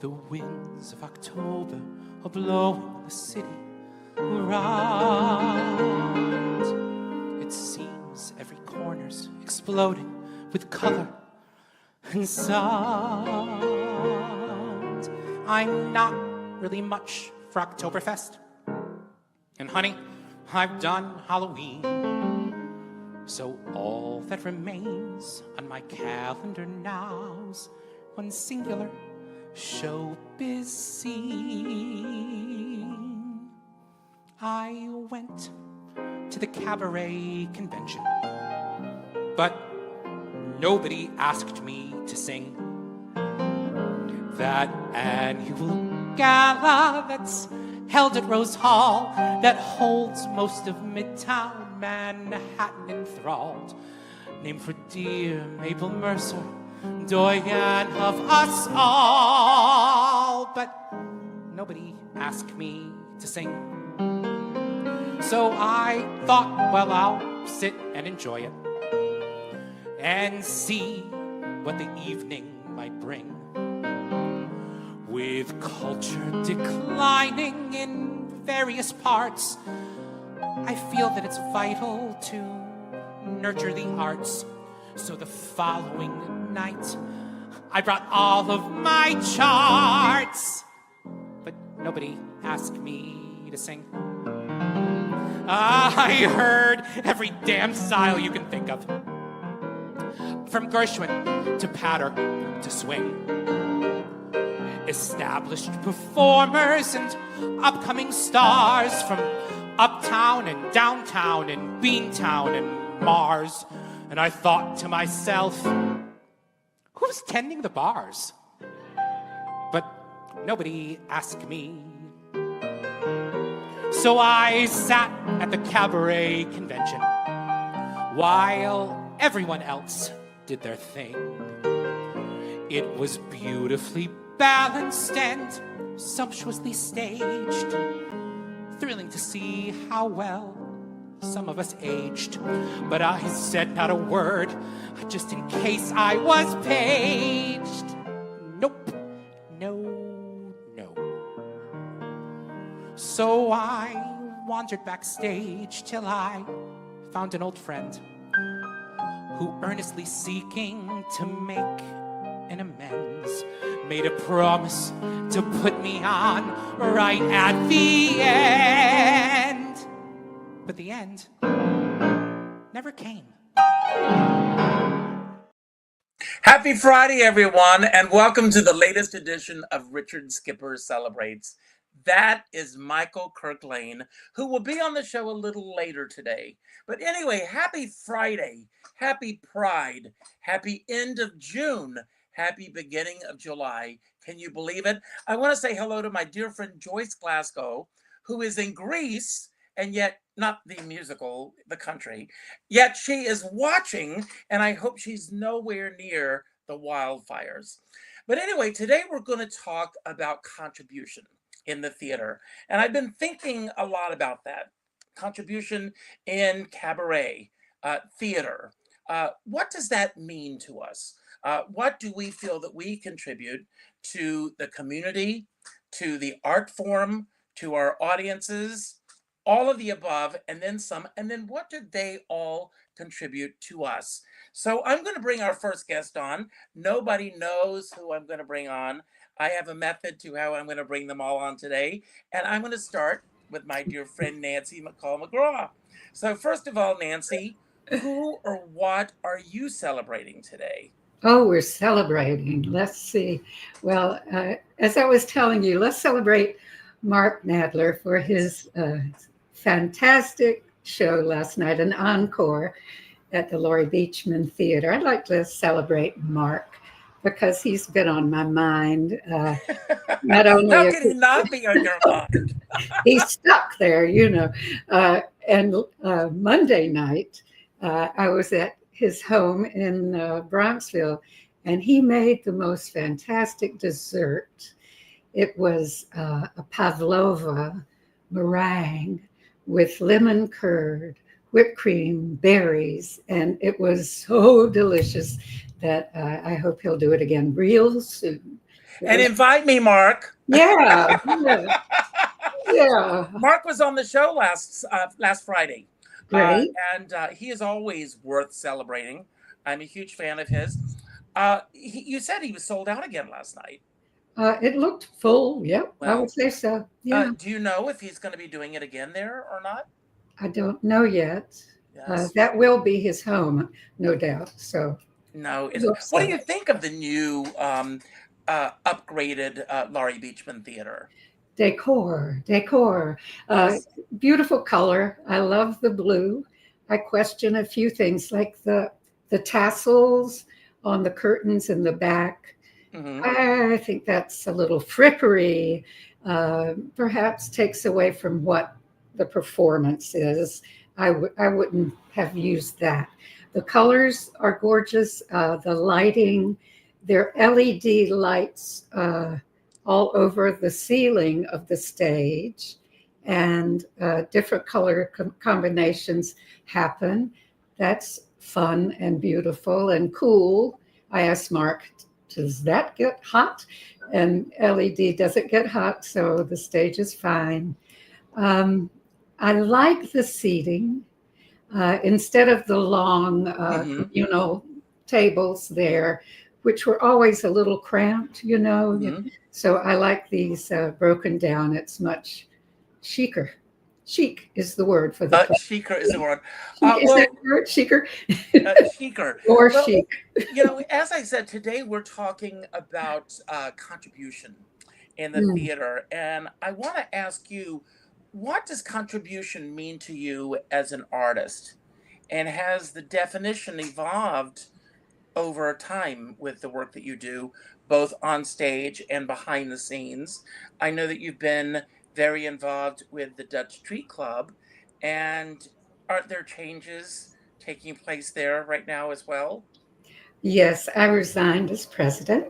The winds of October are blowing the city around. It seems every corner's exploding with color and sound. I'm not really much for Oktoberfest. And honey, I've done Halloween. So all that remains on my calendar now's one singular showbiz scene. I went to the cabaret convention, but nobody asked me to sing that annual gala that's held at Rose Hall that holds most of Midtown Manhattan enthralled, named for dear Mabel Mercer, doyen of us all. But nobody asked me to sing. So I thought, well, I'll sit and enjoy it and see what the evening might bring. With culture declining in various parts, I feel that it's vital to nurture the arts. So the following night, I brought all of my charts. But nobody asked me to sing. I heard every damn style you can think of, from Gershwin to patter to swing. Established performers and upcoming stars from uptown and downtown and Beantown and Mars. And I thought to myself, who's tending the bars? But nobody asked me. So I sat at the cabaret convention while everyone else did their thing. It was beautifully balanced and sumptuously staged, thrilling to see how well some of us aged. But I said not a word, just in case I was paged. Nope, no. So I wandered backstage till I found an old friend who, earnestly seeking to make an amends, made a promise to put me on right at the end. But the end never came. Happy Friday, everyone, and welcome to the latest edition of Richard Skipper Celebrates. That is Michael Kirk Lane, who will be on the show a little later today. But anyway, happy Friday, happy Pride, happy end of June, happy beginning of July. Can you believe it? I want to say hello to my dear friend Joyce Glasgow, who is in Greece, and yet not the musical, the country, yet she is watching, and I hope she's nowhere near the wildfires. But anyway, today we're going to talk about contribution in the theater. And I've been thinking a lot about that. Contribution in cabaret, theater. What does that mean to us? What do we feel that we contribute to the community, to the art form, to our audiences, all of the above, and then some, and then what do they all contribute to us? So I'm going to bring our first guest on. Nobody knows who I'm going to bring on. I have a method to how I'm going to bring them all on today. And I'm going to start with my dear friend, Nancy McCall-McGraw. So first of all, Nancy, who or what are you celebrating today? Oh, we're celebrating. Let's see. Well, as I was telling you, let's celebrate Mark Nadler for his fantastic show last night, an encore at the Laurie Beachman Theater. I'd like to celebrate Mark because he's been on my mind. Not only How can he not be on your mind? He's stuck there, you know. And Monday night, I was at his home in Bronxville, and he made the most fantastic dessert. It was a pavlova meringue with lemon curd, whipped cream, berries, and it was so delicious that I hope he'll do it again real soon. And invite me, Mark. Yeah, yeah, yeah. Mark was on the show last Friday, Great. and he is always worth celebrating. I'm a huge fan of his. You said he was sold out again last night. It looked full. Yep, I Well, would say so. Yeah, do you know if he's going to be doing it again there or not? I don't know yet. Yes. That will be his home, no doubt. So, No. I hope What do so. you think of the new upgraded Laurie Beachman Theater? Decor. Yes. Beautiful color. I love the blue. I question a few things like the tassels on the curtains in the back. Hmm. I think that's a little frippery. Perhaps takes away from what the performance is. I wouldn't have used that. The colors are gorgeous. The lighting, they're LED lights all over the ceiling of the stage, and different color combinations happen. That's fun and beautiful and cool. I asked Mark, does that get hot? And LED doesn't get hot, so the stage is fine. Um, I like the seating. Instead of the long Hmm. communal tables there, which were always a little cramped, Hmm. So I like these broken down. It's much chicer. Chic is the word for the place. Chicer is the word. Chic, is Well, that the word? Chicer? chicer. Or Well, chic. as I said, today we're talking about contribution in the Mm. theater. And I want to ask you, what does contribution mean to you as an artist? And has the definition evolved over time with the work that you do, both on stage and behind the scenes? I know that you've been very involved with the Dutch Tree Club, and aren't there changes taking place there right now as well? Yes, I resigned as president,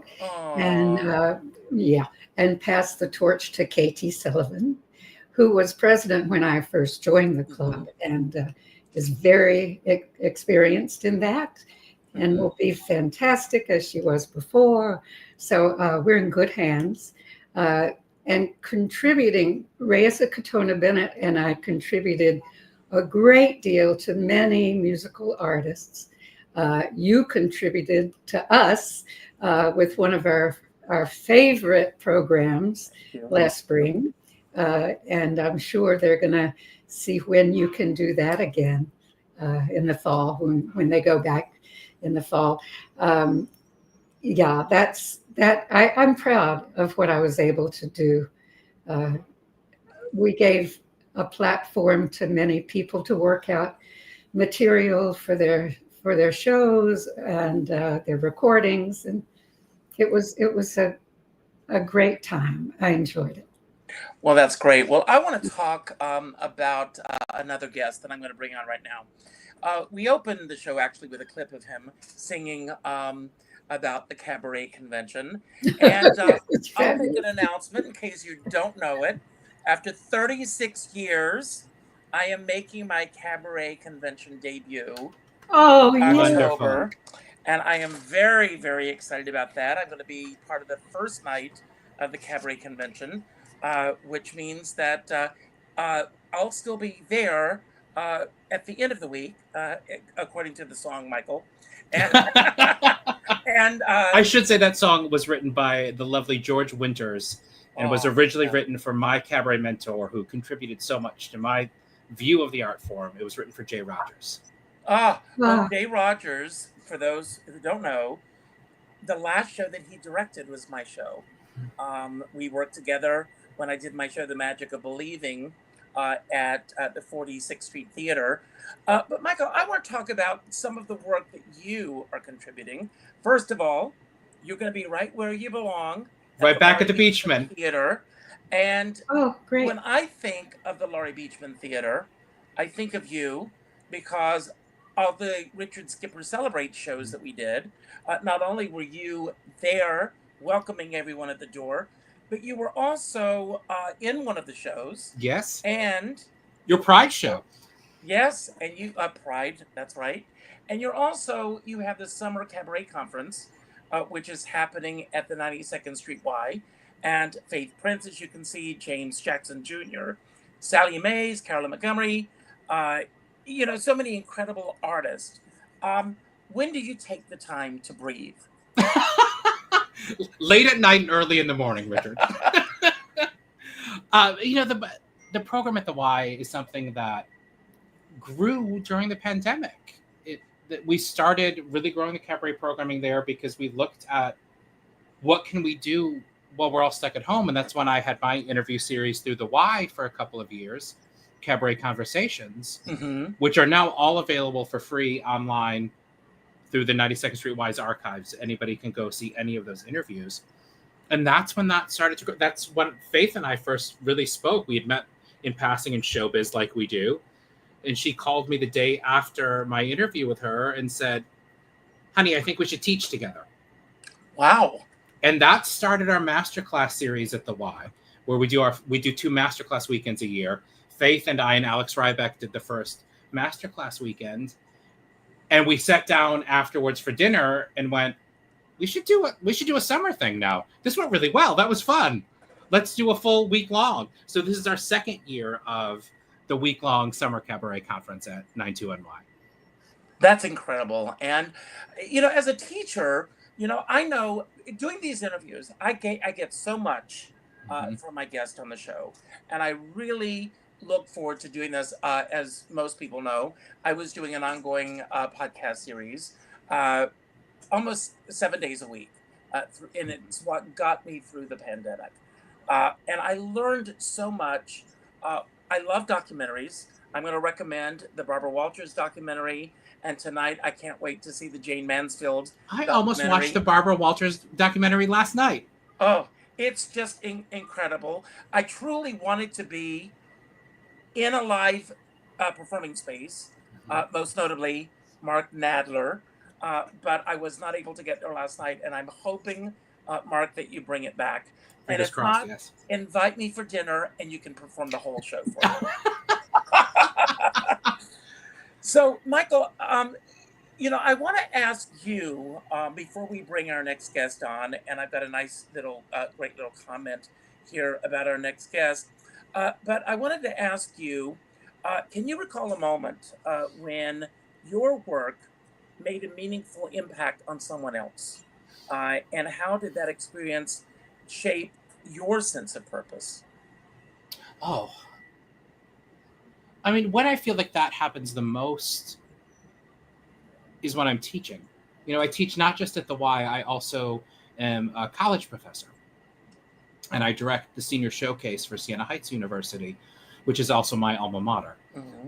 and Oh. yeah, and passed the torch to Katie Sullivan, who was president when I first joined the Hmm. club, and is very experienced in that, and Hmm. will be fantastic as she was before. So we're in good hands. Uh, and contributing, Reyes Katona Bennett and I contributed a great deal to many musical artists. You contributed to us with one of our favorite programs last spring. And I'm sure they're going to see when you can do that again in the fall, when they go back in the fall. Um, yeah, I'm proud of what I was able to do. Uh, we gave a platform to many people to work out material for their shows and their recordings, and it was a great time. I enjoyed it. Well, that's great. Well, I want to talk about another guest that I'm going to bring on right now. We opened the show actually with a clip of him singing about the cabaret convention. And It's I'll make an fabulous. announcement in case you don't know it. After 36 years, I am making my cabaret convention debut Oh yeah. Wonderful. October. And I am very, very excited about that. I'm going to be part of the first night of the cabaret convention, which means that I'll still be there at the end of the week, according to the song, Michael. And, and I should say that song was written by the lovely George Winters and was originally yeah. written for my cabaret mentor who contributed so much to my view of the art form. It was written for Jay Rogers. Well, Jay Rogers, for those who don't know, the last show that he directed was my show. We worked together when I did my show, The Magic of Believing, at the 46th Street Theater. But Michael, I want to talk about some of the work that you are contributing. First of all, you're going to be right where you belong. Right back at the Laurie Beachman Theater. And Oh, great. when I think of the Laurie Beachman Theater, I think of you because of the Richard Skipper Celebrate shows that we did. Not only were you there welcoming everyone at the door, but you were also in one of the shows. Yes. And your Pride show. Yes, and you Pride, that's right. And you have the summer cabaret conference which is happening at the 92nd Street Y. And Faith Prince, as you can see, James Jackson Jr., Sally Mays, Carolyn Montgomery, so many incredible artists. When do you take the time to breathe? Late at night and early in the morning, Richard. The program at the Y is something that grew during the pandemic. We started really growing the cabaret programming there because we looked at what can we do while we're all stuck at home. And that's when I had my interview series through the Y for a couple of years, Cabaret Conversations, which are now all available for free online through the 92nd Street Y's archives. Anybody can go see any of those interviews. And that's when that started to grow. That's when Faith and I first really spoke. We had met in passing in showbiz like we do. And she called me the day after my interview with her and said, honey, I think we should teach together. Wow. And that started our masterclass series at the Y, where we do 2 masterclass weekends a year. Faith and I and Alex Rybeck did the first masterclass weekend. And we sat down afterwards for dinner and went, we should do a summer thing now. This went really well. That was fun. Let's do a full week long. So this is our second year of the week-long summer cabaret conference at 92NY. That's incredible. And, as a teacher, I know doing these interviews, I get so much from my guest on the show. And I really look forward to doing this. As most people know, I was doing an ongoing podcast series almost 7 days a week. And it's what got me through the pandemic. And I learned so much. I love documentaries. I'm going to recommend the Barbara Walters documentary. And tonight, I can't wait to see the Jane Mansfield I almost watched the Barbara Walters documentary last night. Oh, it's just incredible. I truly wanted to be in a live performing space, most notably Mark Nadler. But I was not able to get there last night. And I'm hoping, Mark, that you bring it back. And if not, yes, invite me for dinner and you can perform the whole show for me. So, Michael, I want to ask you before we bring our next guest on, and I've got a nice little, great little comment here about our next guest. But I wanted to ask you, can you recall a moment when your work made a meaningful impact on someone else? And how did that experience shape your sense of purpose? Oh, I mean, when I feel like that happens the most is when I'm teaching. I teach not just at the Y, I also am a college professor. And I direct the senior showcase for Siena Heights University, which is also my alma mater,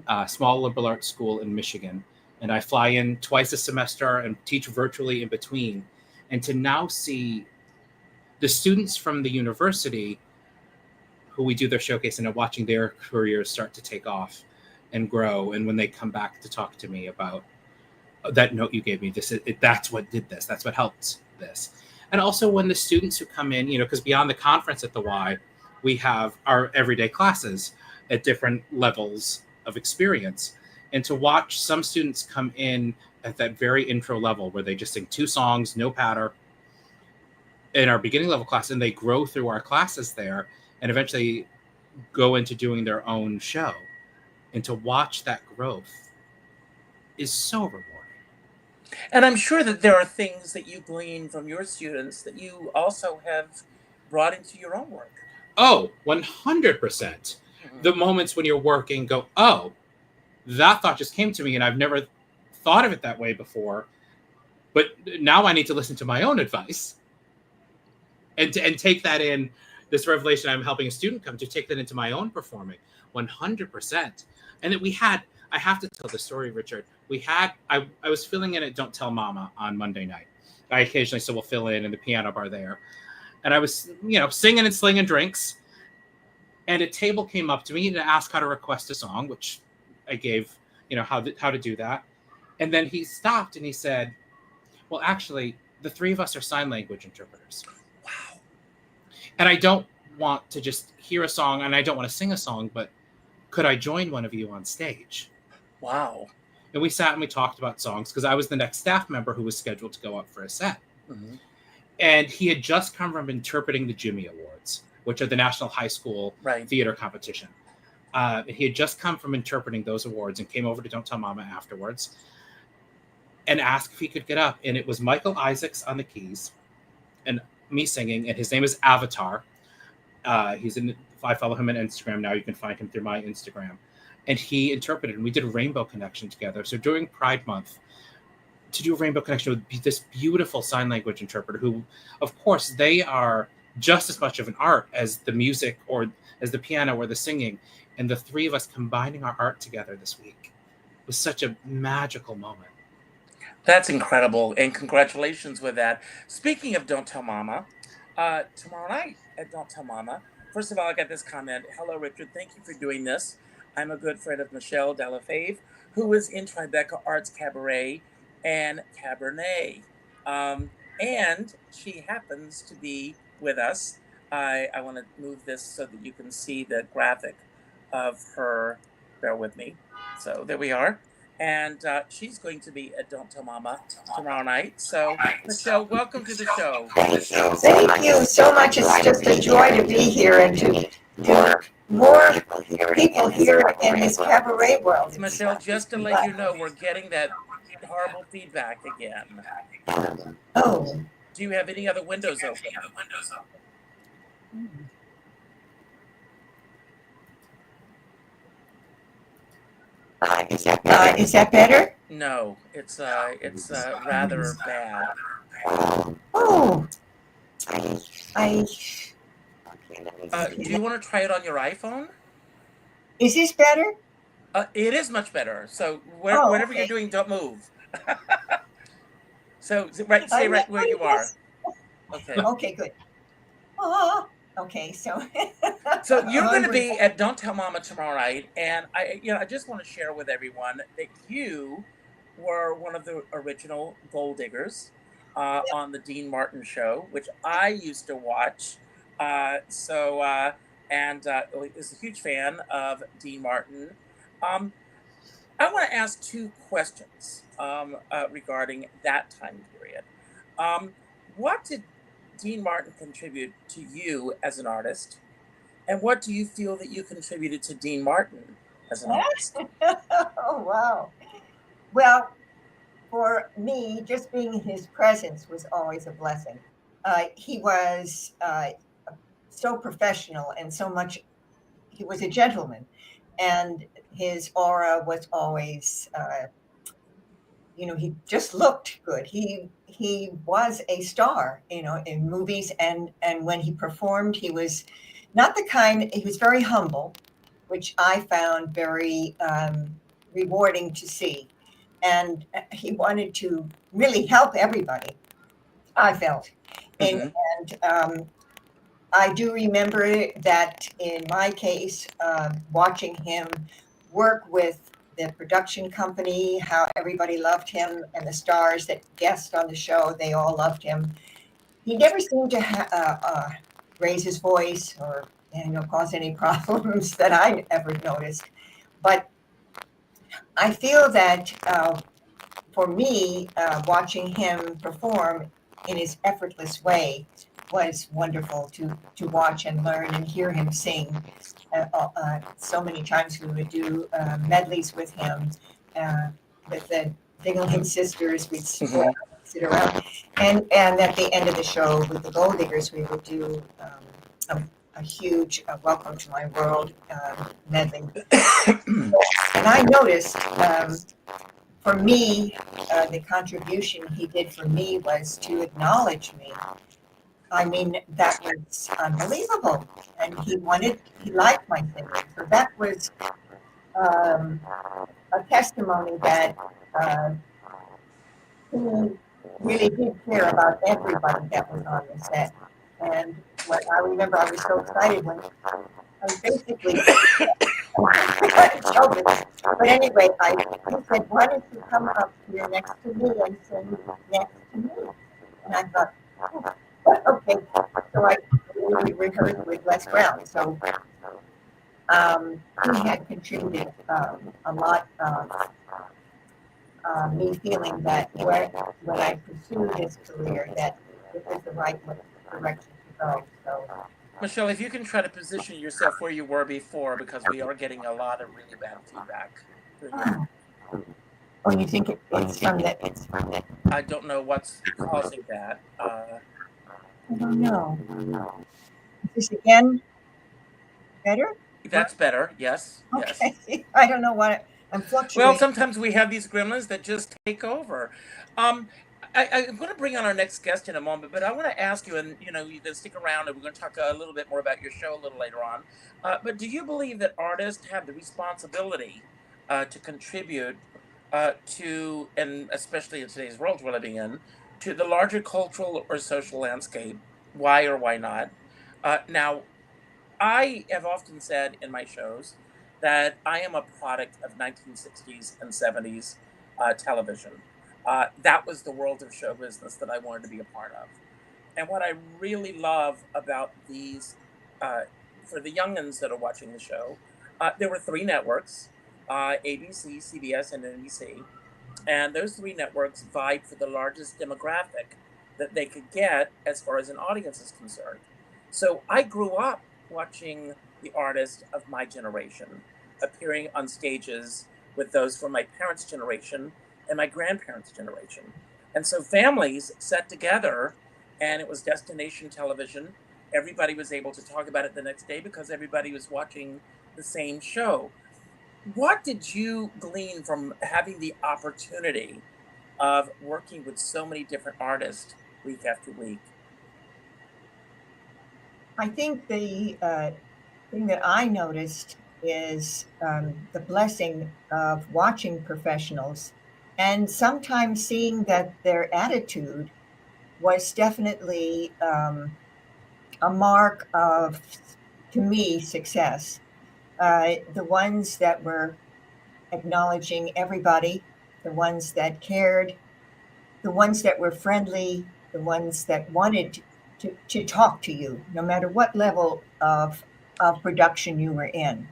a small liberal arts school in Michigan. And I fly in twice a semester and teach virtually in between. And to now see the students from the university who we do their showcase and are watching their careers start to take off and grow. And when they come back to talk to me about that note you gave me, that's what did this, that's what helped this. And also when the students who come in, because beyond the conference at the Y, we have our everyday classes at different levels of experience. And to watch some students come in at that very intro level where they just sing 2 songs, no patter, in our beginning level class, and they grow through our classes there and eventually go into doing their own show. And to watch that growth is so rewarding. And I'm sure that there are things that you glean from your students that you also have brought into your own work. Oh, 100%. The moments when you're working go, oh, that thought just came to me and I've never thought of it that way before. But now I need to listen to my own advice and take that in, this revelation I'm helping a student come to, take that into my own performing 100%. And that I have to tell the story, Richard. I was filling in at Don't Tell Mama on Monday night. I occasionally still will fill in the piano bar there. And I was, singing and slinging drinks. And a table came up to me to ask how to request a song, which I gave, how to do that. And then he stopped and he said, well, actually, the 3 of us are sign language interpreters. Wow. And I don't want to just hear a song and I don't want to sing a song, but could I join one of you on stage? Wow. And we sat and we talked about songs because I was the next staff member who was scheduled to go up for a set. And he had just come from interpreting the Jimmy Awards, which are the National High School Theater Competition. He had just come from interpreting those awards and came over to Don't Tell Mama afterwards and asked if he could get up. And it was Michael Isaacs on the keys and me singing, and his name is Avatar. I follow him on Instagram now. You can find him through my Instagram. And he interpreted, and we did a Rainbow Connection together. So during Pride Month, to do a Rainbow Connection with this beautiful sign language interpreter who, of course, they are just as much of an art as the music or as the piano or the singing. And the three of us combining our art together this week was such a magical moment. That's incredible, and congratulations with that. Speaking of Don't Tell Mama, tomorrow night at Don't Tell Mama, first of all, I got this comment. Hello, Richard. Thank you for doing this. I'm a good friend of Michelle DellaFave, who is in Tribeca Arts Cabaret and Cabernet. And she happens to be with us. I want to move this so that you can see the graphic of her. Bear with me. So there we are. And she's going to be at Don't Tell Mama tomorrow night. So, Michelle, welcome to the show. Thank you so much. It's just a joy to be here and to more people here in this cabaret world. Michelle, just to let you know, we're getting that horrible feedback again. Oh. Do you have any other windows open? Is that better? No, it's rather bad. Oh. Do you want to try it on your iPhone? Is this better? It is much better. So whatever you're doing, don't move. So stay right where you are. Okay. Okay, good. Oh, okay, so. So you're going to be at Don't Tell Mama tomorrow night, and I just want to share with everyone that you were one of the original Golddiggers on the Dean Martin show, which I used to watch. I was a huge fan of Dean Martin. I want to ask two questions regarding that time period. What did Dean Martin contribute to you as an artist? And what do you feel that you contributed to Dean Martin as an artist? Oh, wow. Well, for me, just being in his presence was always a blessing. He was so professional and so much, he was a gentleman. And his aura was always, he just looked good. He was a star, in movies. And when he performed, he was not the kind, he was very humble, which I found very rewarding to see. And he wanted to really help everybody, I felt. And I do remember that in my case, watching him work with the production company, how everybody loved him, and the stars that guest on the show, they all loved him. He never seemed to raise his voice or cause any problems that I ever noticed. But I feel that for me, watching him perform in his effortless way was wonderful to watch and learn and hear him sing. So many times we would do medleys with him, with the Dingling sisters. We'd sit around, and at the end of the show with the Golddiggers, we would do a huge "Welcome to My World" medley. And I noticed, for me, the contribution he did for me was to acknowledge me. I mean, that was unbelievable. And he liked my singing. So that was a testimony that he really did care about everybody that was on the set. And what I remember, I was so excited when I was basically but anyway, he said, "Why don't you come up here next to me and sing next to me?" And I thought, okay. So we rehearsed with Les Brown. So he had contributed a lot of me feeling that when I pursued his career, that it was the right direction to go. So, Michelle, if you can try to position yourself where you were before, because we are getting a lot of really bad feedback. oh, you think it's from the? I don't know what's causing that. I don't know. Is this again better? That's better. Yes. Okay. Yes. I don't know what I'm fluctuating. Well, sometimes we have these gremlins that just take over. I'm going to bring on our next guest in a moment, but I want to ask you, and you can stick around, and we're going to talk a little bit more about your show a little later on. But do you believe that artists have the responsibility to contribute to, and especially in today's world we're living in, to the larger cultural or social landscape? Why or why not? Now, I have often said in my shows that I am a product of 1960s and 70s television. That was the world of show business that I wanted to be a part of. And what I really love about these, for the youngins that are watching the show, there were 3 networks, ABC, CBS, and NBC. And those 3 networks vied for the largest demographic that they could get as far as an audience is concerned. So I grew up watching the artists of my generation appearing on stages with those from my parents' generation and my grandparents' generation. And so families sat together, and it was destination television. Everybody was able to talk about it the next day because everybody was watching the same show. What did you glean from having the opportunity of working with so many different artists week after week? I think the thing that I noticed is the blessing of watching professionals and sometimes seeing that their attitude was definitely a mark of, to me, success. The ones that were acknowledging everybody, the ones that cared, the ones that were friendly, the ones that wanted to talk to you, no matter what level of production you were in,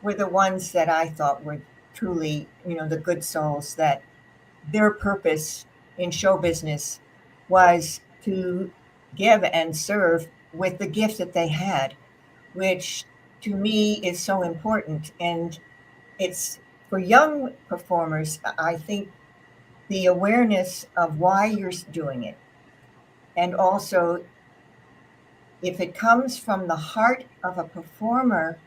were the ones that I thought were truly, the good souls, that their purpose in show business was to give and serve with the gift that they had, which to me is so important. And it's for young performers, I think the awareness of why you're doing it, and also if it comes from the heart of a performer,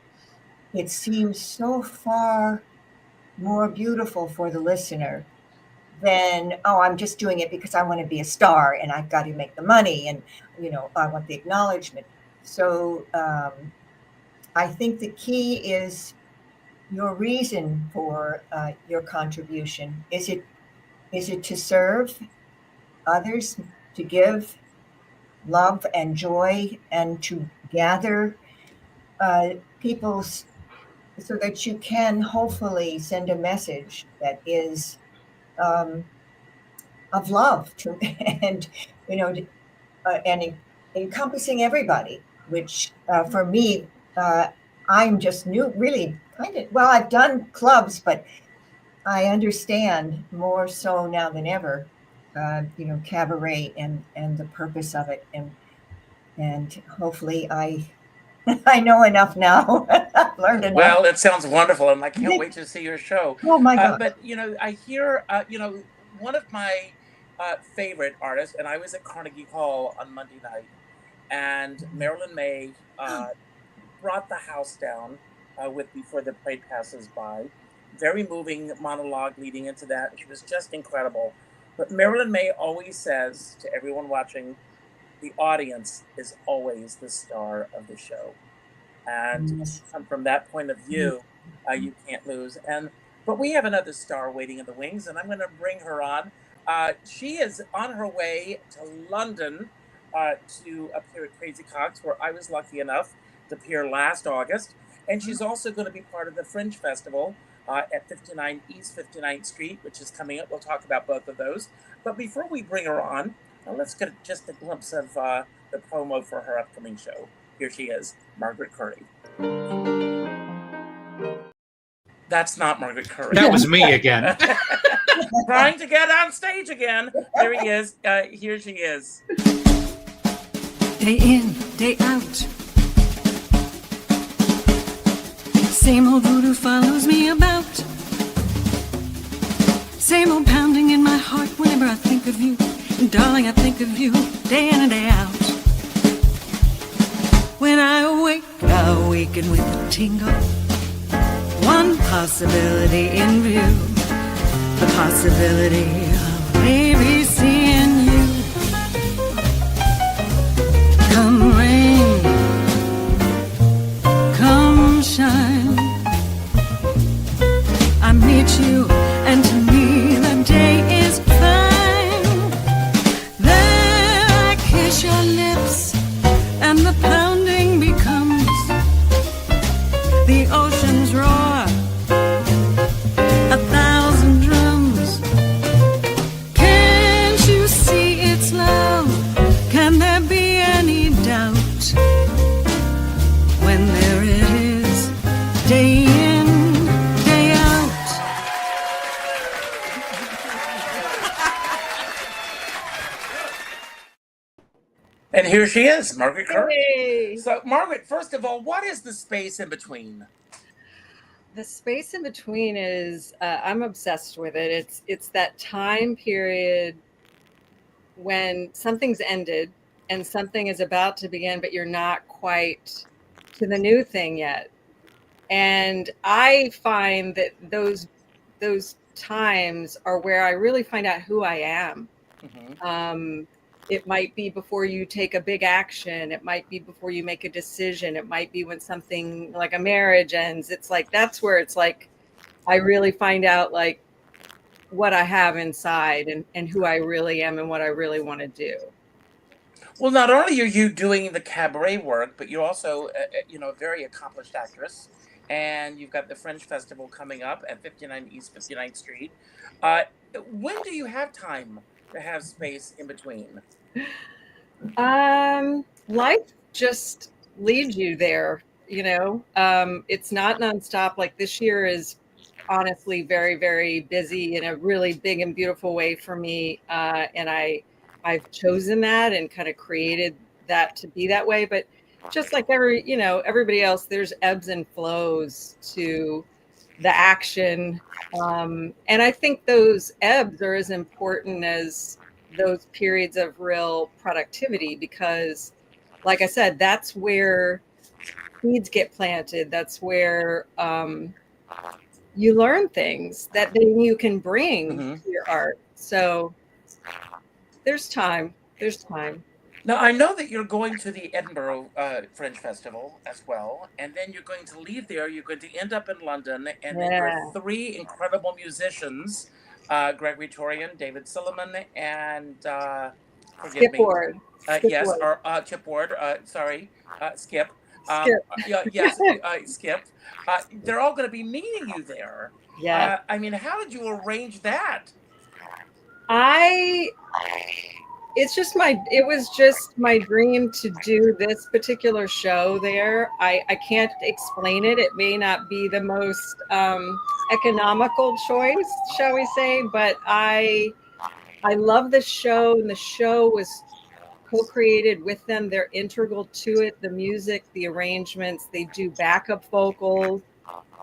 it seems so far more beautiful for the listener than, oh, I'm just doing it because I want to be a star and I've got to make the money and, I want the acknowledgement. So I think the key is your reason for your contribution. Is it to serve others, to give love and joy, and to gather people so that you can hopefully send a message that is of love to and and encompassing everybody, which for me I'm just really kind of, well, I've done clubs, but I understand more so now than ever cabaret and the purpose of it, and hopefully I know enough now. I've learned enough. Well, it sounds wonderful, and I can't wait to see your show. Oh my God! But I hear one of my favorite artists, and I was at Carnegie Hall on Monday night, and Marilyn May brought the house down with Before the Parade Passes By. Very moving monologue leading into that. She was just incredible. But Marilyn May always says to everyone watching, the audience is always the star of the show. And from that point of view, you can't lose. But we have another star waiting in the wings, and I'm going to bring her on. She is on her way to London to appear at Crazy Coq's, where I was lucky enough to appear last August. And she's also going to be part of the Fringe Festival at 59 East 59th Street, which is coming up. We'll talk about both of those. But before we bring her on, let's get just a glimpse of the promo for her upcoming show. Here she is, Margaret Curry. That's not Margaret Curry. That was me again. Trying to get on stage again. There he is. Here she is. day in, day out. Same old voodoo follows me about. Same old pounding in my heart whenever I think of you. And darling, I think of you day in and day out. When I awaken with a tingle. One possibility in view. The possibility of maybe seeing you. Come rain, come shine, I meet you, and to me the day is fine. Then I kiss your lips, and the pounding becomes the ocean's roar, a thousand drums. Can't you see it's love? Can there be any doubt? When there it is, day in, day out. And here she is, Margaret Kirk. Hey. So, Margaret, first of all, what is the space in between? The space in between is I'm obsessed with it. It's that time period when something's ended and something is about to begin, but you're not quite to the new thing yet. And I find that those times are where I really find out who I am. Mm-hmm. It might be before you take a big action. It might be before you make a decision. It might be when something like a marriage ends. It's like, that's where it's like, I really find out like what I have inside and who I really am and what I really want to do. Well, not only are you doing the cabaret work, but you're also, a very accomplished actress. And you've got the French Festival coming up at 59 East 59th Street. When do you have time to have space in between? Life just leads you there, it's not nonstop. Like this year is honestly very, very busy in a really big and beautiful way for me. And I've chosen that and kind of created that to be that way. But just like everybody else, there's ebbs and flows to the action. And I think those ebbs are as important as those periods of real productivity, because like I said, that's where seeds get planted. That's where you learn things that then you can bring to your art. So there's time. Now, I know that you're going to the Edinburgh Fringe Festival as well, and then you're going to leave there. You're going to end up in London, and then there are three incredible musicians, Gregory Torian, David Silliman, and Skip Ward. Yes, or Chip Ward. Skip. Skip. They're all going to be meeting you there. Yeah. How did you arrange that? It was just my dream to do this particular show there. I can't explain it. It may not be the most economical choice, shall we say, but I love the show, and the show was co-created with them. They're integral to it. The music, the arrangements, they do backup vocals.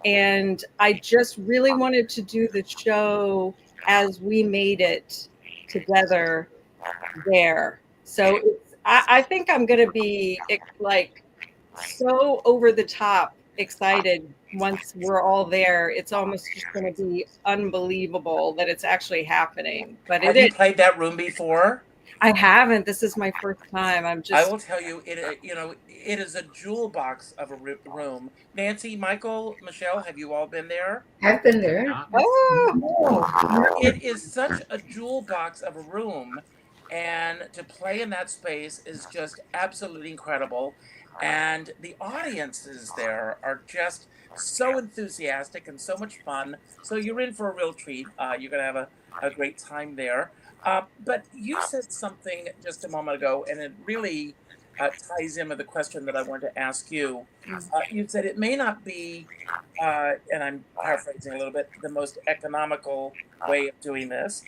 And I just really wanted to do the show as we made it together there. So I think I'm going to be like so over the top excited once we're all there. It's almost just going to be unbelievable that it's actually happening. But have you played that room before? I haven't. This is my first time. I will tell you, it is a jewel box of a room. Nancy, Michael, Michelle, have you all been there? I've been there. Oh, it is such a jewel box of a room, and to play in that space is just absolutely incredible. And the audiences there are just so enthusiastic and so much fun. So you're in for a real treat. You're going to have a great time there. But you said something just a moment ago, and it really ties in with the question that I wanted to ask you. You said it may not be, and I'm paraphrasing a little bit, the most economical way of doing this,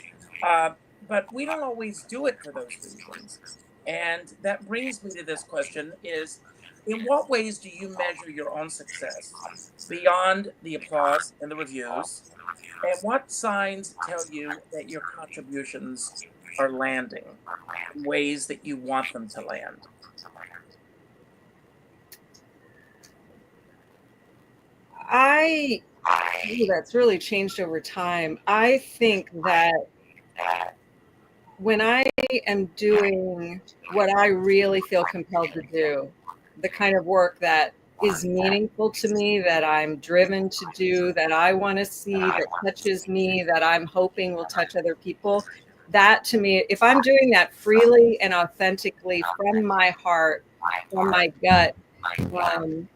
but we don't always do it for those reasons. And that brings me to this question is, in what ways do you measure your own success beyond the applause and the reviews? And what signs tell you that your contributions are landing in ways that you want them to land? That's really changed over time. I think that when I am doing what I really feel compelled to do, the kind of work that is meaningful to me, that I'm driven to do, that I want to see, that touches me, that I'm hoping will touch other people, that to me, if I'm doing that freely and authentically from my heart, from my gut, um,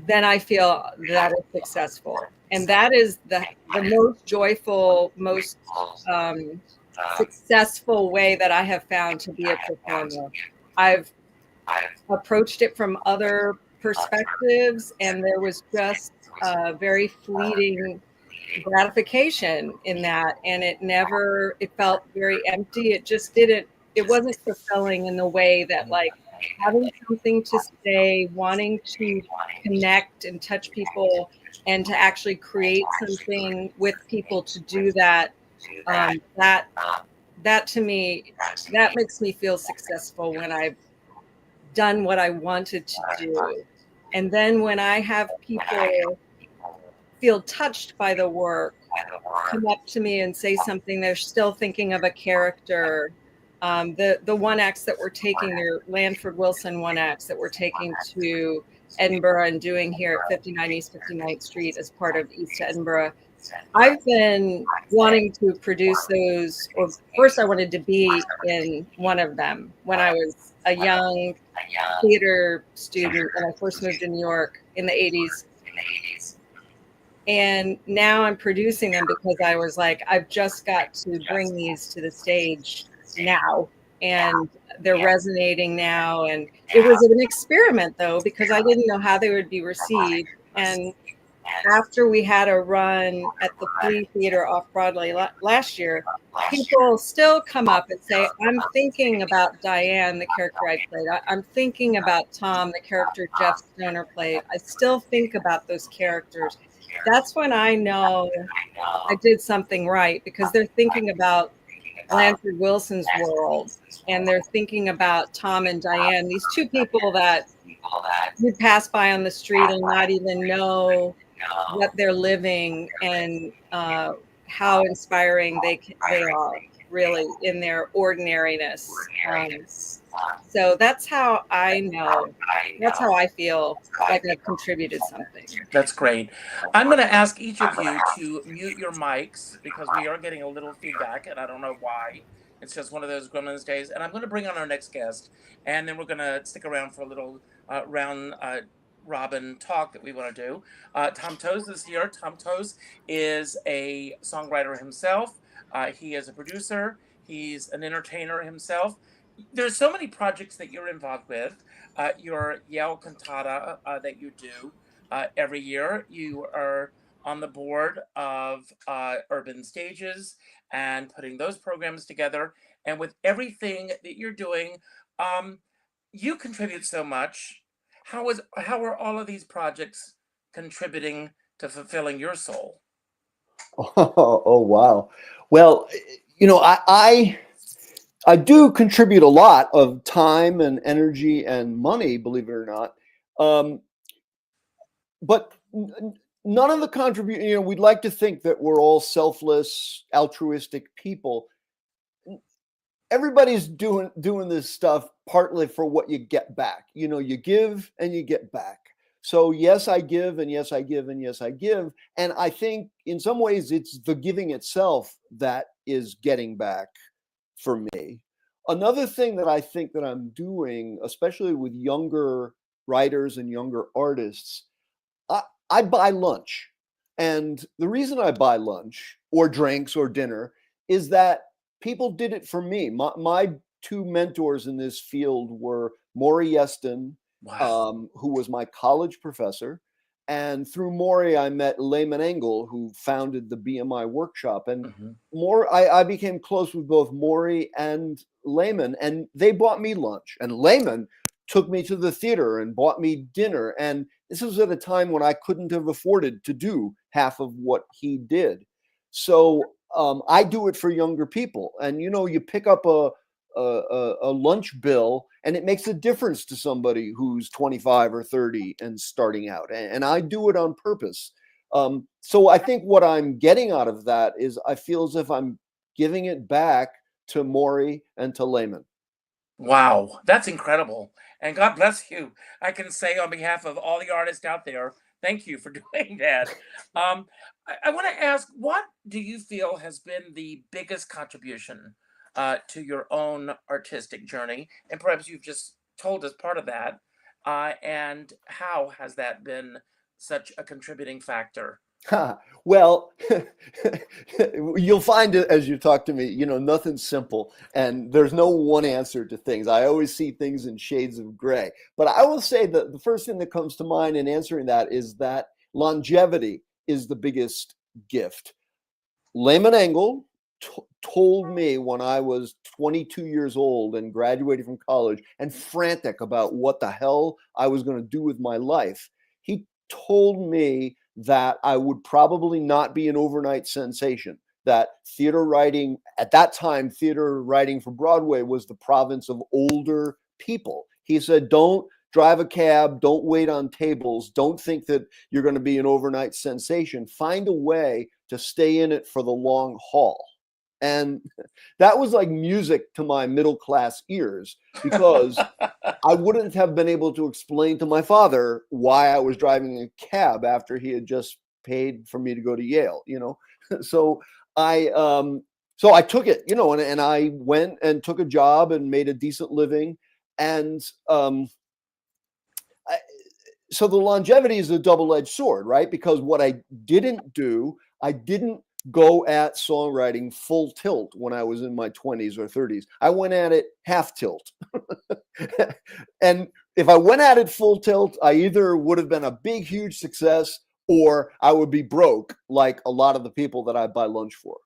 then I feel that is successful. And that is the most joyful, most successful way that I have found to be a performer. I've approached it from other perspectives, and there was just a very fleeting gratification in that. And it felt very empty. It wasn't fulfilling in the way that, like, having something to say, wanting to connect and touch people, and to actually create something with people to do that. That to me, that makes me feel successful when I've done what I wanted to do. And then when I have people feel touched by the work, come up to me and say something, they're still thinking of a character. The one acts that we're taking, their Lanford Wilson one acts that we're taking to Edinburgh and doing here at 59 East 59th Street as part of East Edinburgh. I've been wanting to produce those, or first I wanted to be in one of them when I was a young theater student when I first moved to New York in the 80s. And now I'm producing them because I was like, I've just got to bring these to the stage now. And they're resonating now. And it was an experiment, though, because I didn't know how they would be received. And after we had a run at the Flea Theater off Broadway last year, people still come up and say, I'm thinking about Diane, the character I played. I'm thinking about Tom, the character Jeff Stoner played. I still think about those characters. That's when I know I did something right, because they're thinking about Lanford Wilson's world, and they're thinking about Tom and Diane, these two people that you pass by on the street and not even know what they're living, and how inspiring they are, really, in their ordinariness. So that's how I know. That's how I feel like I've contributed something. That's great. I'm going to ask each of you to mute your mics because we are getting a little feedback, and I don't know why. It's just one of those Gremlins days. And I'm going to bring on our next guest, and then we're going to stick around for a little round robin talk that we want to do. Tom Toes is here. Tom Toes is a songwriter himself. He is a producer. He's an entertainer himself. There's so many projects that you're involved with. Your Yale cantata that you do every year. You are on the board of Urban Stages and putting those programs together. And with everything that you're doing, you contribute so much. How are all of these projects contributing to fulfilling your soul? Oh wow. Well, I do contribute a lot of time and energy and money, believe it or not. But none of the contribution, we'd like to think that we're all selfless, altruistic people. Everybody's doing this stuff partly for what you get back. You give and you get back. So yes, I give, and yes, I give, and yes, I give. And I think in some ways it's the giving itself that is getting back for me. Another thing that I think that I'm doing, especially with younger writers and younger artists, I buy lunch. And the reason I buy lunch or drinks or dinner is that people did it for me. My two mentors in this field were Maury Yeston, Wow. who was my college professor. And through Maury, I met Lehman Engel, who founded the BMI workshop. And I became close with both Maury and Lehman, and they bought me lunch, and Lehman took me to the theater and bought me dinner. And this was at a time when I couldn't have afforded to do half of what he did. So I do it for younger people. And, you know, you pick up a lunch bill and it makes a difference to somebody who's 25 or 30 and starting out. And I do it on purpose. So I think what I'm getting out of that is I feel as if I'm giving it back to Maury and to Lehman. Wow, that's incredible. And God bless you. I can say on behalf of all the artists out there, thank you for doing that. I want to ask, what do you feel has been the biggest contribution to your own artistic journey? And perhaps you've just told us part of that. And how has that been such a contributing factor? Well, you'll find it as you talk to me, you know, nothing's simple and there's no one answer to things. I always see things in shades of gray. But I will say that the first thing that comes to mind in answering that is that longevity is the biggest gift. Lehman Engel told me when I was 22 years old and graduated from college and frantic about what the hell I was going to do with my life. He told me that I would probably not be an overnight sensation, that theater writing, at that time, theater writing for Broadway was the province of older people. He said, don't drive a cab, don't wait on tables, don't think that you're going to be an overnight sensation. Find a way to stay in it for the long haul. And that was like music to my middle class ears, because I wouldn't have been able to explain to my father why I was driving a cab after he had just paid for me to go to Yale, you know? So I took it, you know, and I went and took a job and made a decent living. And so the longevity is a double-edged sword, right? Because what I didn't do, I didn't go at songwriting full tilt when I was in my 20s or 30s. I went at it half tilt. And if I went at it full tilt, I either would have been a big, huge success or I would be broke like a lot of the people that I buy lunch for.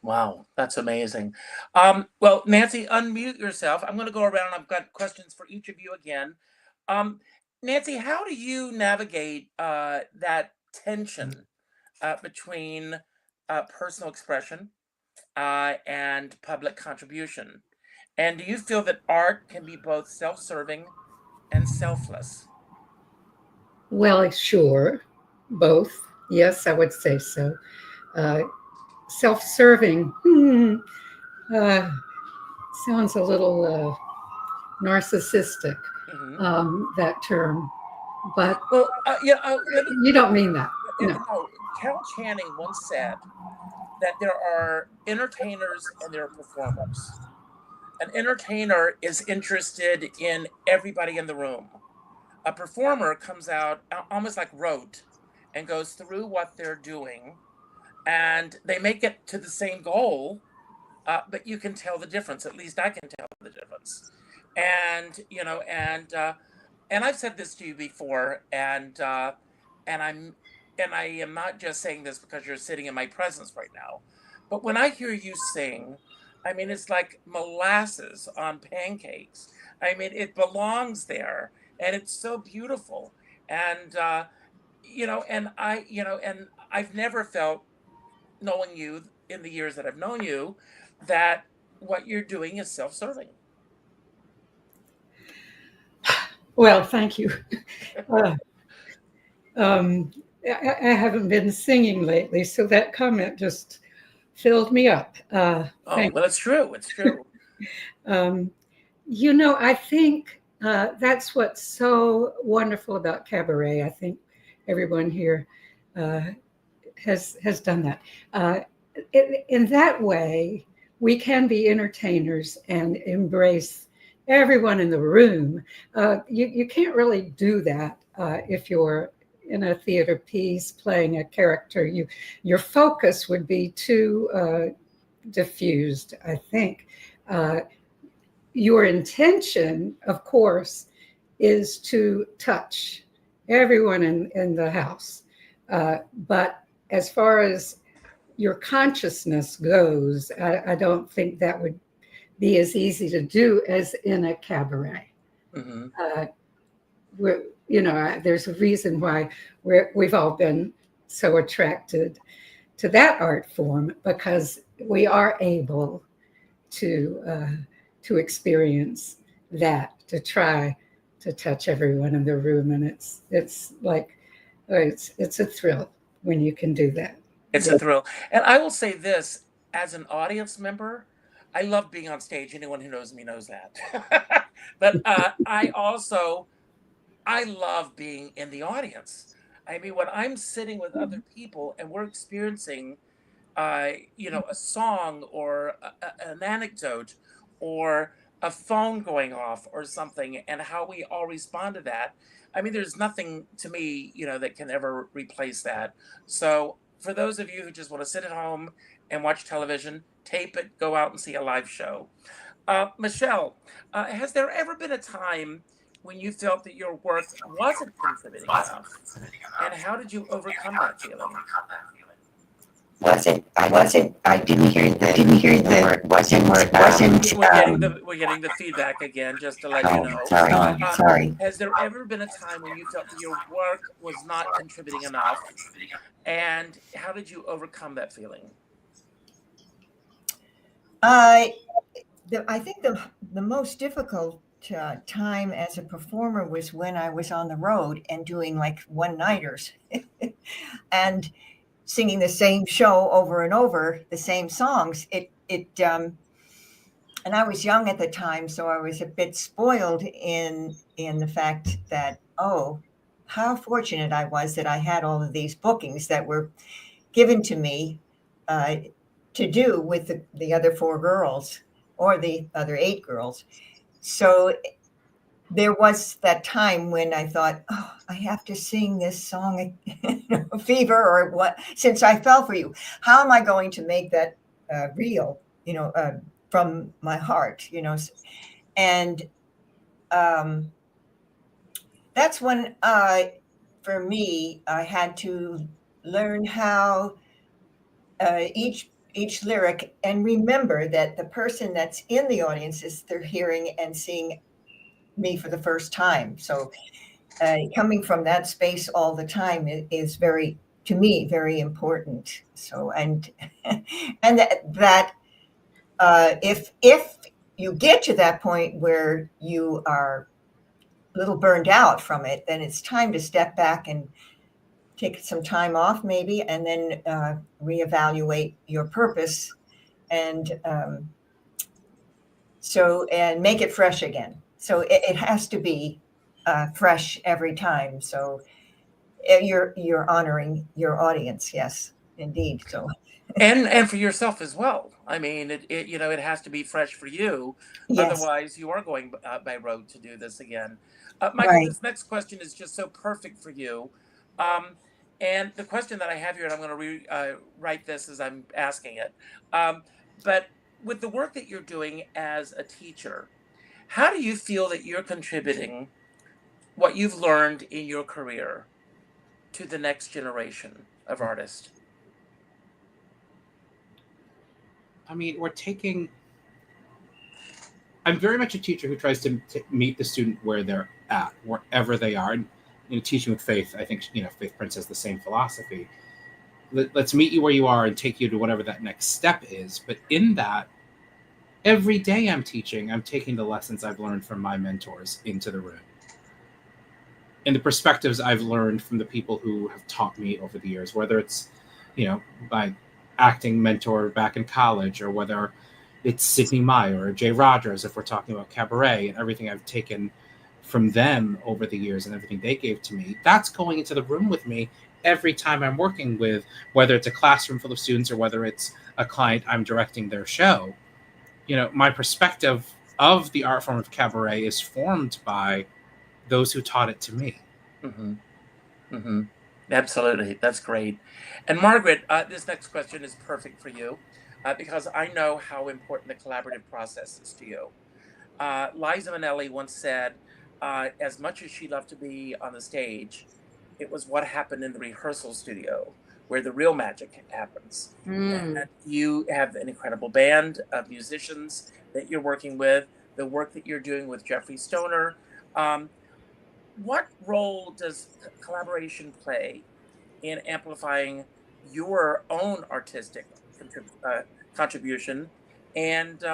Wow, that's amazing. Well, Nancy, unmute yourself. I'm going to go around. I've got questions for each of you again. Nancy, how do you navigate that tension between personal expression and public contribution? And do you feel that art can be both self-serving and selfless? Well, sure, both. Yes, I would say so. Self-serving sounds a little narcissistic, that term, but well, you don't mean that. No. Carol Channing once said that there are entertainers and there are performers. An entertainer is interested in everybody in the room. A performer comes out almost like rote and goes through what they're doing, and they make it to the same goal, but you can tell the difference. At least I can tell the difference. And you know, and I've said this to you before, and I am not just saying this because you're sitting in my presence right now, but when I hear you sing, I mean, it's like molasses on pancakes. I mean, it belongs there, and it's so beautiful. And and I've never felt, knowing you in the years that I've known you, that what you're doing is self-serving. Well, thank you. I haven't been singing lately, so that comment just filled me up. Well, it's true. It's true. I think that's what's so wonderful about cabaret. I think everyone here has done that. In that way, we can be entertainers and embrace everyone in the room. You can't really do that if you're in a theater piece playing a character. Your focus would be too diffused, I think. Your intention, of course, is to touch everyone in the house. But as far as your consciousness goes, I don't think that would be as easy to do as in a cabaret. Mm-hmm. There's a reason why we've all been so attracted to that art form, because we are able to experience that, to try to touch everyone in the room, and it's like it's a thrill when you can do that. It's a thrill. And I will say this, as an audience member, I love being on stage. Anyone who knows me knows that. But I love being in the audience. I mean, when I'm sitting with other people and we're experiencing, a song or an anecdote or a phone going off or something, and how we all respond to that. I mean, there's nothing to me, that can ever replace that. So for those of you who just want to sit at home and watch television, tape it, go out and see a live show. Michelle, has there ever been a time when you felt that your work wasn't contributing enough? And how did you overcome that feeling? I didn't hear the word, wasn't. We're getting the feedback again, just to let you know. Sorry. Has there ever been a time when you felt that your work was not contributing enough? And how did you overcome that feeling? I think the most difficult time as a performer was when I was on the road and doing like one-nighters and singing the same show over and over, the same songs. And I was young at the time, so I was a bit spoiled in the fact that, oh, how fortunate I was that I had all of these bookings that were given to me to do with the other 4 girls or the other 8 girls. So there was that time when I thought, oh, I have to sing this song, Fever, or what, Since I Fell for You. How am I going to make that real, from my heart, And that's when for me, I had to learn how each lyric, and remember that the person that's in the audience they're hearing and seeing me for the first time. So coming from that space all the time is to me, very important. So, and that if you get to that point where you are a little burned out from it, then it's time to step back and take some time off maybe, and then reevaluate your purpose and make it fresh again. So it has to be fresh every time. So you're honoring your audience. Yes, indeed. So and for yourself as well. I mean, it has to be fresh for you. yes. Otherwise, you are going by road to do this again. Michael, Right. This next question is just so perfect for you. And the question that I have here, and I'm going to write this as I'm asking it. But with the work that you're doing as a teacher, how do you feel that you're contributing what you've learned in your career to the next generation of artists? I mean, I'm very much a teacher who tries to meet the student where they're at, wherever they are. And, teaching with Faith, I think, Faith Prince has the same philosophy. Let's meet you where you are and take you to whatever that next step is. But in that, every day I'm teaching, I'm taking the lessons I've learned from my mentors into the room. And the perspectives I've learned from the people who have taught me over the years, whether it's, my acting mentor back in college, or whether it's Sidney Meyer or Jay Rogers, if we're talking about cabaret, and everything I've taken from them over the years and everything they gave to me, that's going into the room with me every time I'm working with, whether it's a classroom full of students or whether it's a client I'm directing their show. My perspective of the art form of cabaret is formed by those who taught it to me. Mm-hmm. Mm-hmm. Absolutely. That's great. And Margaret, this next question is perfect for you because I know how important the collaborative process is to you. Liza Minnelli once said, as much as she loved to be on the stage, it was what happened in the rehearsal studio where the real magic happens. And you have an incredible band of musicians that you're working with, the work that you're doing with Jeffrey Stoner. What role does collaboration play in amplifying your own artistic contribution? And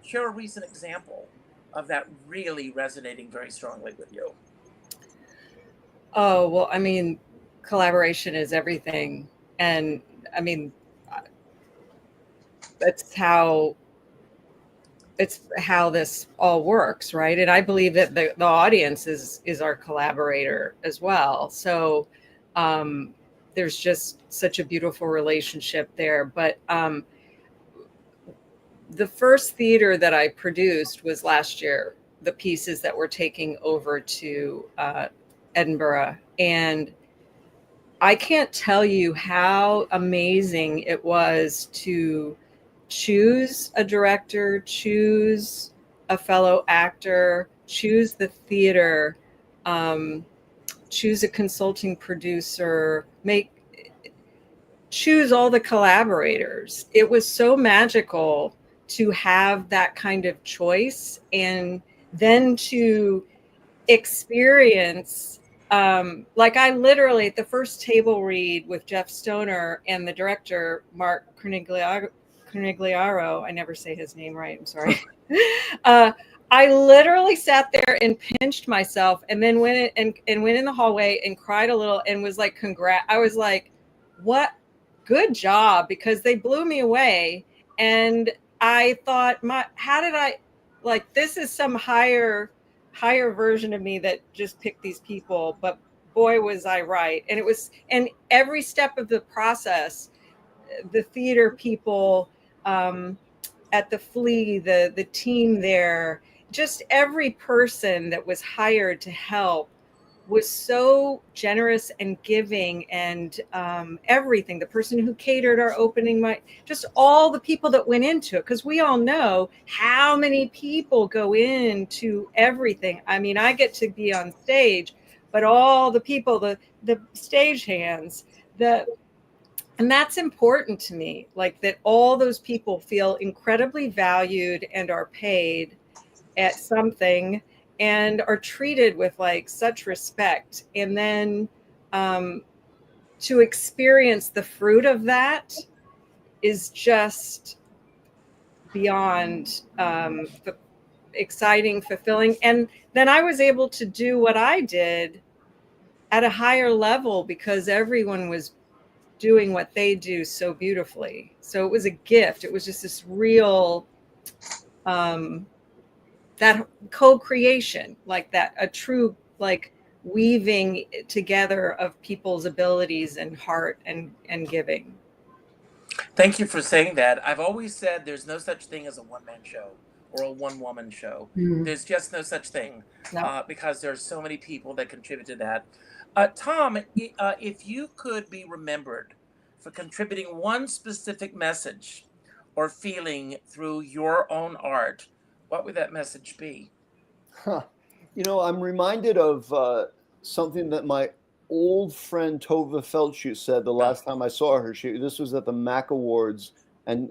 share a recent example of that really resonating very strongly with you. Oh, well, I mean, collaboration is everything. And I mean, that's how this all works, right? And I believe that the audience is our collaborator as well. So there's just such a beautiful relationship there. But the first theater that I produced was last year, the pieces that were taking over to Edinburgh. And I can't tell you how amazing it was to choose a director, choose a fellow actor, choose the theater, choose a consulting producer, choose all the collaborators. It was so magical to have that kind of choice, and then to experience like I literally, at the first table read with Jeff Stoner and the director Mark Cornigliaro, I never say his name right, I'm sorry. I literally sat there and pinched myself, and then went in the hallway and cried a little and was like, I was like, what, good job, because they blew me away. And I thought, how did I, like, this is some higher version of me that just picked these people, but boy, was I right. And every step of the process, the theater people at the Flea, the team there, just every person that was hired to help was so generous and giving, and everything. The person who catered our opening mic, just all the people that went into it, because we all know how many people go into everything. I mean, I get to be on stage, but all the people, the stage hands, and that's important to me, like that all those people feel incredibly valued and are paid at something and are treated with like such respect. And then to experience the fruit of that is just beyond exciting, fulfilling. And then I was able to do what I did at a higher level because everyone was doing what they do so beautifully. So it was a gift. It was just this real that co-creation, like that, a true like weaving together of people's abilities and heart and giving. Thank you for saying that. I've always said there's no such thing as a one-man show or a one-woman show. There's just no such thing. No. Because there's so many people that contribute to that. Tom, if you could be remembered for contributing one specific message or feeling through your own art, what would that message be? You know, I'm reminded of something that my old friend Tova Feldshuh said the last time I saw her. This was at the MAC Awards, and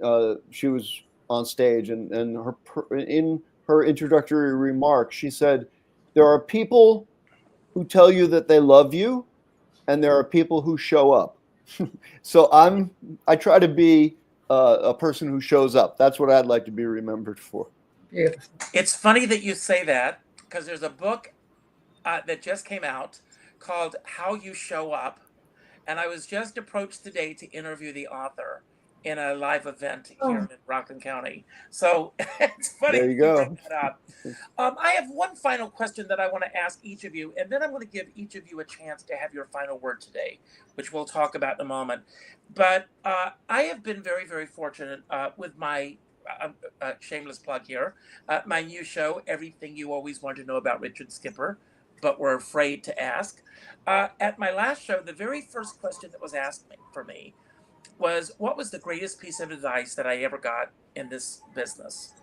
she was on stage, and in her introductory remarks, she said, "There are people who tell you that they love you, and there are people who show up." So I try to be a person who shows up. That's what I'd like to be remembered for. Beautiful. It's funny that you say that, because there's a book that just came out called How You Show Up. And I was just approached today to interview the author in a live event here in Rockland County. So it's funny. There you go. bring that up. I have one final question that I want to ask each of you, and then I'm going to give each of you a chance to have your final word today, which we'll talk about in a moment. But I have been very, very fortunate with my shameless plug here, my new show, Everything You Always Want to Know About Richard Skipper, but were afraid to ask. At my last show, the very first question that was asked for me was, what was the greatest piece of advice that I ever got in this business?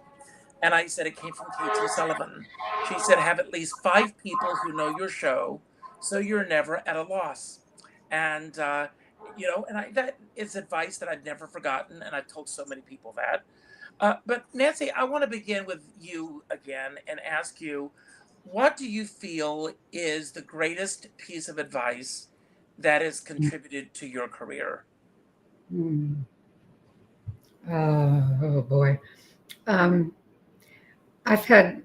And I said, it came from Katie Sullivan. She said, have at least 5 people who know your show, so you're never at a loss. And And that is advice that I've never forgotten, and I've told so many people that. But Nancy, I want to begin with you again and ask you, what do you feel is the greatest piece of advice that has contributed to your career? Hmm. Oh boy. Um, I've had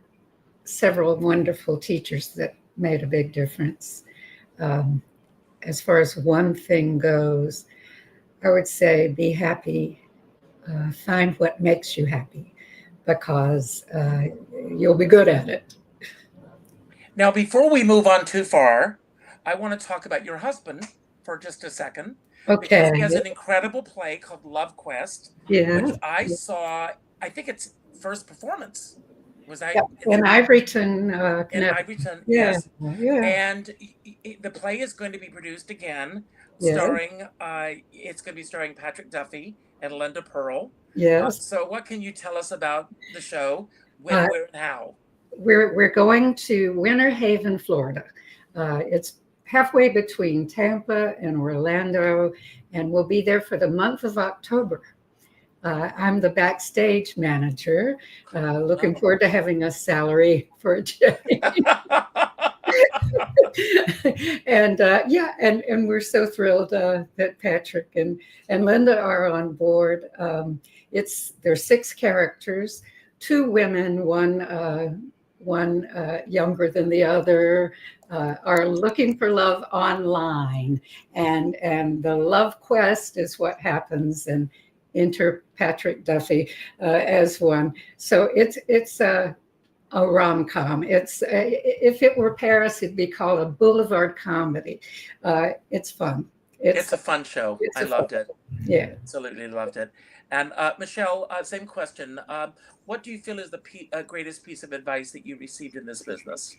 several wonderful teachers that made a big difference. Um, as far as one thing goes, I would say be happy, find what makes you happy, because you'll be good at it. Now, before we move on too far, I want to talk about your husband for just a second, because Okay. he has an incredible play called Love Quest, Yeah. which I saw, I think it's first performance. Was I Yeah. In Ivoryton, in Connecticut. Ivoryton? Yeah. Yes. Yeah. And the play is going to be produced again, Yeah. it's going to be starring Patrick Duffy and Linda Pearl. Yes. So what can you tell us about the show, when, Uh, where, and how? we're going to Winter Haven, Florida. It's halfway between Tampa and Orlando, and we'll be there for the month of October. I'm the backstage manager. Looking forward to having a salary for a change. And and we're so thrilled that Patrick and Linda are on board. There's 6 characters, 2 women, one younger than the other, are looking for love online, and the love quest is what happens, and enter Patrick Duffy as one. So it's a rom-com. It's if it were Paris, it'd be called a boulevard comedy. It's fun. It's a fun show. I loved it. Yeah. Absolutely loved it. And Michelle, same question. What do you feel is the greatest piece of advice that you received in this business?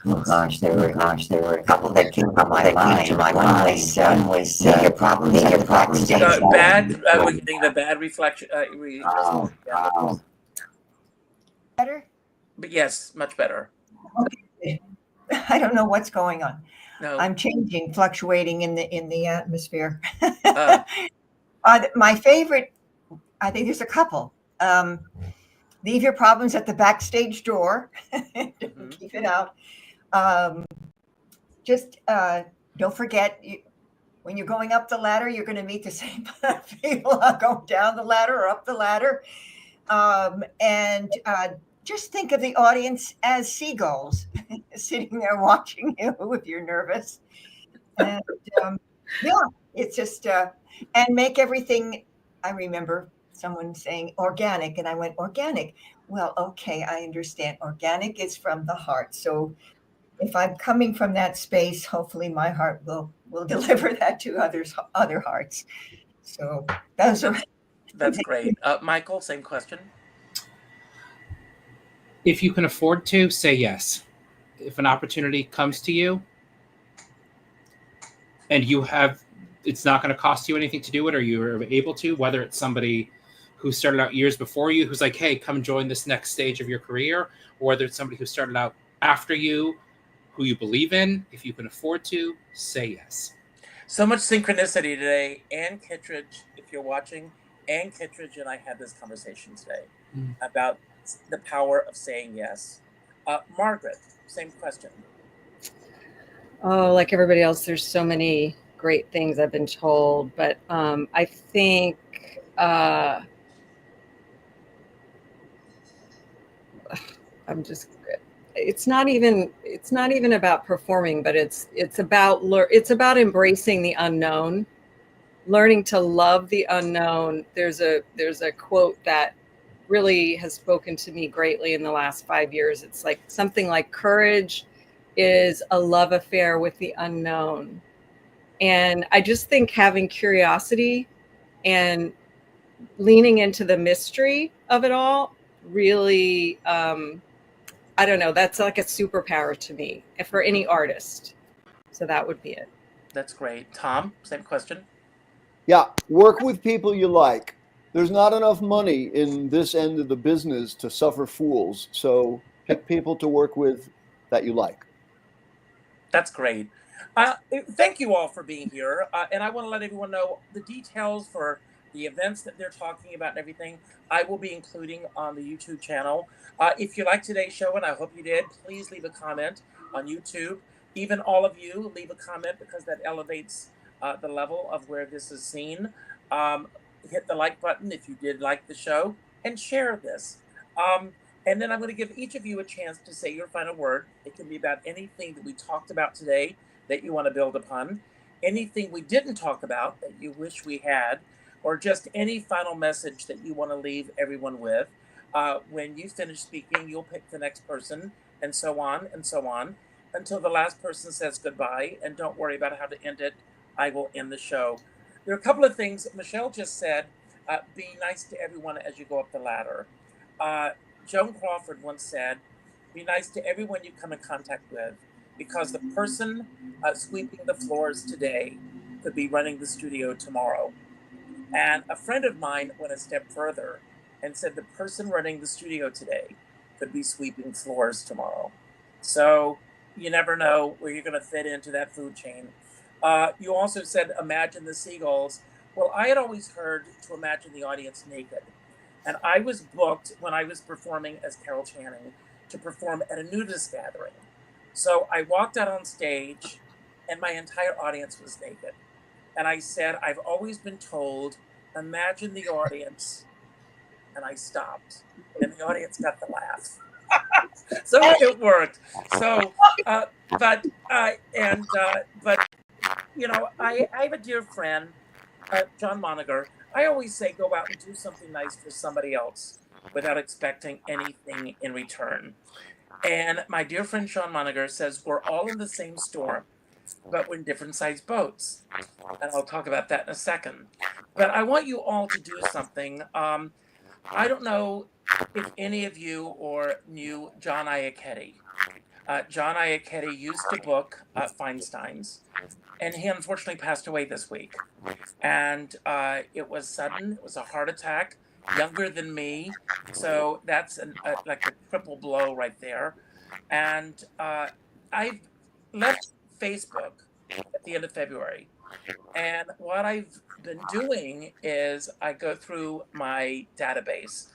Oh gosh, there were a couple that came to my mind. One was your problems. Bad. We're getting the bad reflection. Better? But yes, much better. Okay. I don't know what's going on. No. I'm changing, fluctuating in the atmosphere. My favorite, I think there's a couple. Leave your problems at the backstage door. Keep it out. Just don't forget, when you're going up the ladder, you're going to meet the same people going down the ladder or up the ladder. And just think of the audience as seagulls sitting there watching you if you're nervous. And it's just, and make everything, I remember someone saying organic, and I went, organic. Well, okay, I understand. Organic is from the heart. So if I'm coming from that space, hopefully my heart will deliver that to other hearts. So that's great. Michael, same question. If you can afford to, say yes. If an opportunity comes to you and it's not going to cost you anything to do it, or you're able to, whether it's somebody who started out years before you, who's like, hey, come join this next stage of your career, or whether it's somebody who started out after you, who you believe in, if you can afford to, say yes. So much synchronicity today. Ann Kittredge, if you're watching, Ann Kittredge and I had this conversation today about the power of saying yes. Margaret, same question. Oh, like everybody else, there's so many great things I've been told, but I think it's not even about performing, but it's about embracing the unknown, learning to love the unknown. There's a quote that really has spoken to me greatly in the last 5 years. It's like something like, courage is a love affair with the unknown. And I just think having curiosity and leaning into the mystery of it all really, I don't know, that's like a superpower to me for any artist. So that would be it. That's great. Tom, same question. Yeah, work with people you like. There's not enough money in this end of the business to suffer fools. So pick people to work with that you like. That's great. Thank you all for being here. And I want to let everyone know the details for the events that they're talking about and everything, I will be including on the YouTube channel. If you liked today's show, and I hope you did, please leave a comment on YouTube. Even all of you, leave a comment because that elevates the level of where this is seen. Hit the like button if you did like the show, and share this. And then I'm going to give each of you a chance to say your final word. It can be about anything that we talked about today that you want to build upon, anything we didn't talk about that you wish we had, or just any final message that you want to leave everyone with. When you finish speaking, you'll pick the next person, and so on, until the last person says goodbye. And don't worry about how to end it. I will end the show. There are a couple of things Michelle just said. Be nice to everyone as you go up the ladder. Joan Crawford once said, be nice to everyone you come in contact with, because the person sweeping the floors today could be running the studio tomorrow. And a friend of mine went a step further and said the person running the studio today could be sweeping floors tomorrow. So you never know where you're going to fit into that food chain. You also said, imagine the seagulls. Well, I had always heard to imagine the audience naked. And I was booked when I was performing as Carol Channing to perform at a nudist gathering. So I walked out on stage and my entire audience was naked. And I said, I've always been told, imagine the audience. And I stopped. And the audience got the laugh. So it worked. So, but you know, I have a dear friend, John Moniger. I always say, go out and do something nice for somebody else without expecting anything in return. And my dear friend Sean Moniger says, we're all in the same storm, but we're in different sized boats. And I'll talk about that in a second. But I want you all to do something. I don't know if any of you or knew John Iachetti. John Iachetti used to book Feinstein's, and he unfortunately passed away this week. And it was sudden. It was a heart attack. Younger than me, so that's like a triple blow right there. And I left Facebook at the end of February, and what I've been doing is I go through my database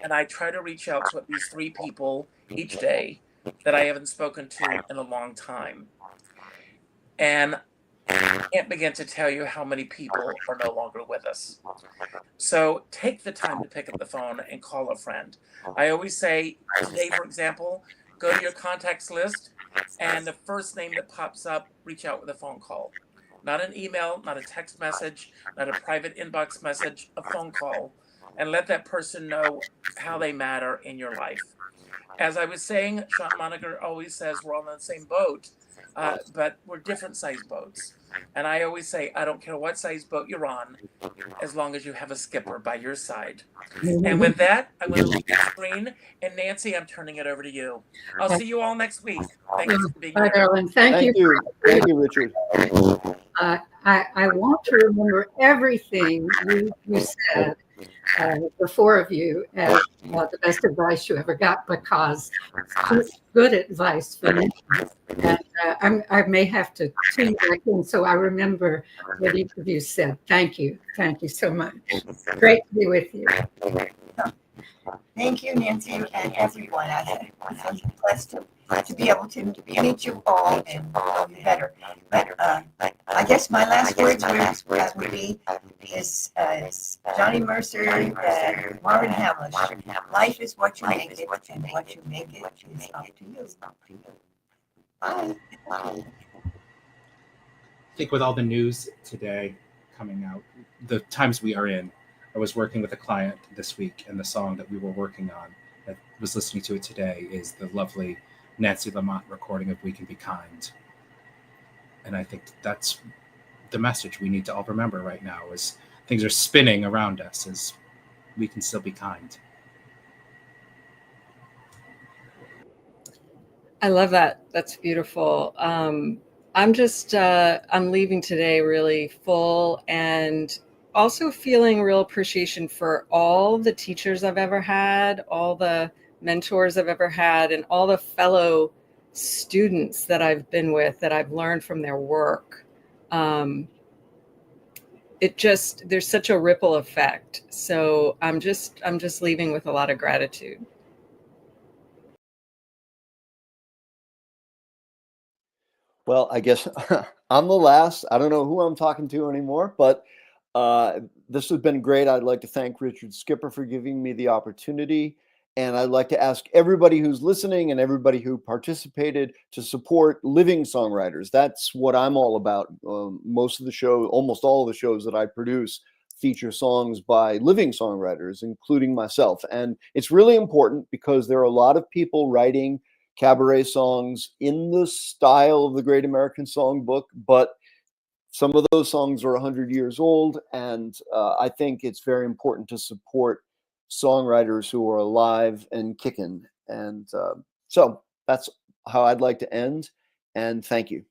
and I try to reach out to at least 3 people each day that I haven't spoken to in a long time. And I can't begin to tell you how many people are no longer with us. So take the time to pick up the phone and call a friend. I always say, today, for example, go to your contacts list, and the first name that pops up, reach out with a phone call. Not an email, not a text message, not a private inbox message, a phone call, and let that person know how they matter in your life. As I was saying, Sean Moniger always says we're all in the same boat, but we're different size boats. And I always say, I don't care what size boat you're on, as long as you have a skipper by your side. And with that, I'm going to leave the screen. And Nancy, I'm turning it over to you. I'll see you all next week. Thank you for being Bye, here. darling. Thank you. Thank you, Richard. I want to remember everything you said, the 4 of you, as the best advice you ever got, because it's good advice for me. And I may have to tune back in so I remember what each of you said. Thank you. Thank you so much. Great to be with you. Thank you, Nancy, and everyone. I'm blessed to be able to meet you all and know you better. But I guess my last words would be is Johnny Mercer and Marvin Hamlish. Life is what you make it, and what you make it is up to you. Bye. I think with all the news today coming out, the times we are in, I was working with a client this week, and the song that we were working on, that was listening to it today, is the lovely Nancy Lamont recording of We Can Be Kind. And I think that's the message we need to all remember right now, is things are spinning around us, is we can still be kind. I love that. That's beautiful. I'm just, I'm leaving today really full, and also feeling real appreciation for all the teachers I've ever had, all the mentors I've ever had, and all the fellow students that I've been with, that I've learned from their work. There's such a ripple effect. So I'm just leaving with a lot of gratitude. Well, I guess I'm the last. I don't know who I'm talking to anymore, but this has been great. I'd like to thank Richard Skipper for giving me the opportunity. And I'd like to ask everybody who's listening and everybody who participated to support living songwriters. That's what I'm all about. Most of the show, almost all of the shows that I produce feature songs by living songwriters, including myself. And it's really important because there are a lot of people writing cabaret songs in the style of the Great American Songbook, but some of those songs are 100 years old. And I think it's very important to support songwriters who are alive and kicking. And so that's how I'd like to end. And thank you.